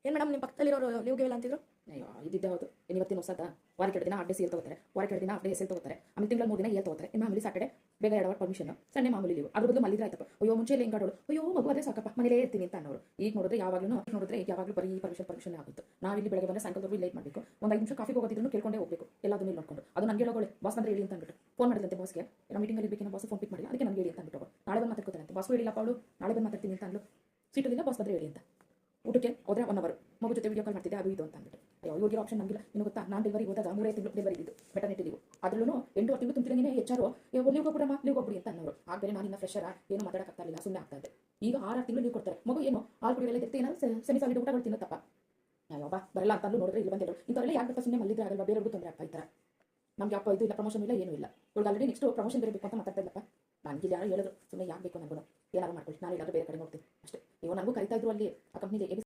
ಏನು ಮೇಡಮ್ ನಿಮ್ಮ ಪಕ್ಕದಲ್ಲಿರೋರು ಲೀವ್ಗೆ ಇಲ್ಲ ಅಂತಿದ್ರು? ಅಯ್ಯೋ ಇದ್ದಿದ್ದೆ ಹೌದು. ಇವತ್ತಿನ ಹೊಸದ ವಾರಕ್ಕೆ 2 ದಿನ ಹಾಫ್ ಡೇ ಸೇಲ್ ತಗೋತಾರೆ, ವಾರಕ್ಕೆ 2 ದಿನ ಹಾಫ್ ಡೇ ಸೇಲ್ ತಗೋತಾರೆ, ಆಮೇಲೆ ತಿಂಗಳ 3 ದಿನ ಏಲ್ ತಗೋತಾರೆ. ಇನ್ನು ಮಾಮೂಲಿ ಸಾಟರ್ಡೆ ಬೇಗ 2 ಅವರ್ ಪರ್ಮಿಷನ್, ಸಂಡೇ ಮಾಮೂಲಿ ಲೀವ್. ಅದ್ರ ಬದಲು ಮಲ್ಲಿದ್ರೆ ಆಯ್ತಪ್ಪ. ಅಯ್ಯೋ ಮುಂಚೆ ಹೆಂಗಾಡೋಳು, ಅಯ್ಯೋ ಮಗು ಅದೇ ಸಾಕಪ್ಪ ಮನೇಲೇ ಇರ್ತೀನಿ ಅಂತ ಅನ್ನೋರು. ಈಗ ನೋಡಿದ್ರೆ ಯಾವಾಗಲೂ ಬರೀ ಪರ್ಮಿಷನ್ ಆಗುತ್ತೆ. ನಾವಿಲ್ಲಿ ಬೆಳಗ್ಗೆ ಬಂದರೆ ಸಾಯಂಕಾಲದವರೆಗೂ ಲೇಟ್ ಮಾಡಬೇಕು. ಒಂದು 5 ನಿಮಿಷ ಕಾಫಿಗೆ ಹೋಗೋದಿದ್ರು ಕೇಳ್ಕೊಂಡೇ ಹೋಗಬೇಕು, ಎಲ್ಲದನ್ನು ಇಲ್ಲಿ ನೋಡ್ಕೊಂಡು. ಅದು ನನಗೆ ಹೇಳೋಗೋಳೆ ಬಾಸ್ ಬಂದರೆ ಹೇಳಿ ಅಂತ ಅಂದ್ಬಿಟ್ಟು ಫೋನ್ ಮಾಡಿದಂತೆ ಬಾಸ್ಗೆ. ಏನೋ ಮೀಟಿಂಗಲ್ಲಿ ಇರಬೇಕೇನೋ ಬಾಸ್ ಫೋನ್ ಪಿಕ್ ಮಾಡಿಲ್ಲ, ಅದಕ್ಕೆ ನನಗೆ ಹೇಳಿ ಅಂತ ಅಂದ್ಬಿಟ್ಟು ನಾಳೆ ಬಂದು ಮಾತಾಡ್ಕೊತಾರಂತೆ. ಬಾಸ್ಗೂ ಹೇಳಿಲ್ಲಪ್ಪ ಅವಳು, ನಾಳೆ ಬಂದು ಮಾತಾಡ್ತೀನಿ ಅಂತ ಅಂದ್ಲು. ಸೀಟಲ್ಲಿಲ್ಲ ಬಾಸ್ ಬಂದರೆ ಹೇಳಿ ಅಂತ. ಊಟಕ್ಕೆ ಹೋದರೆ 1 ಅವರ್ ಮಗು ಜೊತೆ ವಿಡಿಯೋ ಕಾಲ್ ಮಾಡ್ತಿದ್ದೆ, ಅದು ಇದು ಅಂತ ಅಂದ್ಬಿಟ್ಟು. ಅಯ್ಯೋ ಇವ್ರಿಗೆ ಆಪ್ಷನ್ ನಮಗಿಲ್ಲ. ಇನ್ನು ಗೊತ್ತಾ, ನಾನು ಡೆಲಿವರಿ ಹೋದಾಗ 3 ತಿಂಗಳು ಡೆಲಿವರಿ ಇದು ಮೆಟರ್ನಿಟಿ ಲೀವ್. ಅದರಲ್ಲೂ 8 ತಿಂಗಳು ತುಂಬಿದಂಗೆ ಹೆಚ್ಚಾರು ಲೀವ್ ಹೋಗ್ಬಿಡಮ್ಮ ಲೀವ್ ಹೋಗ್ಬಿಡಿ ಅಂತ ಅನ್ನೋರು. ಆಗಲೇ ನಾನು ಇನ್ನು ಫ್ರೆಶರ ಏನು ಮಾತಾಡೋಕ್ಕಾಗ್ತಾ ಇಲ್ಲ, ಸುಮ್ಮನೆ ಆಗ್ತಾ ಇದೆ. ಈಗ 6 ತಿಂಗಳು ಲೀವ್ ಕೊಡ್ತಾರೆ. ಮಗು ಏನು ಹಾಲು ಕುಡಿಯಲ್ಲ ಇರುತ್ತೆ, ಏನಾದ್ರು ಸೆಮಿ ಸಾಲಿಡ್ ಊಟಗಳು ತಿನ್ನುತ್ತಪ್ಪ. ಅಯ್ಯೋ ಬರಲ್ಲ ಅಂತ ನೋಡಿದ್ರೆ ಇಲ್ಲಿ ಬಂದಿರೋ ಇಂಥವರೆಲ್ಲ ಯಾಕೆ ಬರ್ತಾ ಸುಮ್ಮನೆ ಮಲ್ಲಿದ್ರೆ ಆಗಲ್ವಾ, ಬೇರೆಯವ್ರಿಗೂ ತೊಂದರೆ ಆಗ್ತಾ ಇದ್ದಾರೆ. ನಮ್ಗೆ ಅಪ್ಪ ಇದು ಇಲ್ಲ, ಪ್ರಮೋಷನ್ ಇಲ್ಲ, ಏನೂ ಇಲ್ಲ. ಇವಾಗ ಆಲ್ರೆಡಿ ನೆಕ್ಸ್ಟ್ ಪ್ರಮೋಷನ್ ಬೇರೆ ಬೇಕು ಅಂತ ಮಾತಾಡ್ತಾ ಇಲ್ಲಪ್ಪ. ನನಗೆ ಯಾರು ಹೇಳಿದ್ರು ಸುಮ್ಮನೆ ಯಾಕೆ ಬೇಕು ನನಗೂ ಏನಾದ್ರು ಮಾಡ್ಕೊಳ್ಳಿ, ನಾನು ಎಲ್ಲಾದ್ರೂ ಬೇರೆ ಕಡೆ ನೋಡ್ತೀನಿ ಅಷ್ಟೇ. ನೀವು ನನಗೂ ಕರಿತಾ ಇದ್ರು ಅಲ್ಲಿ ಆ ಕಂಪ್ನಿಗೆ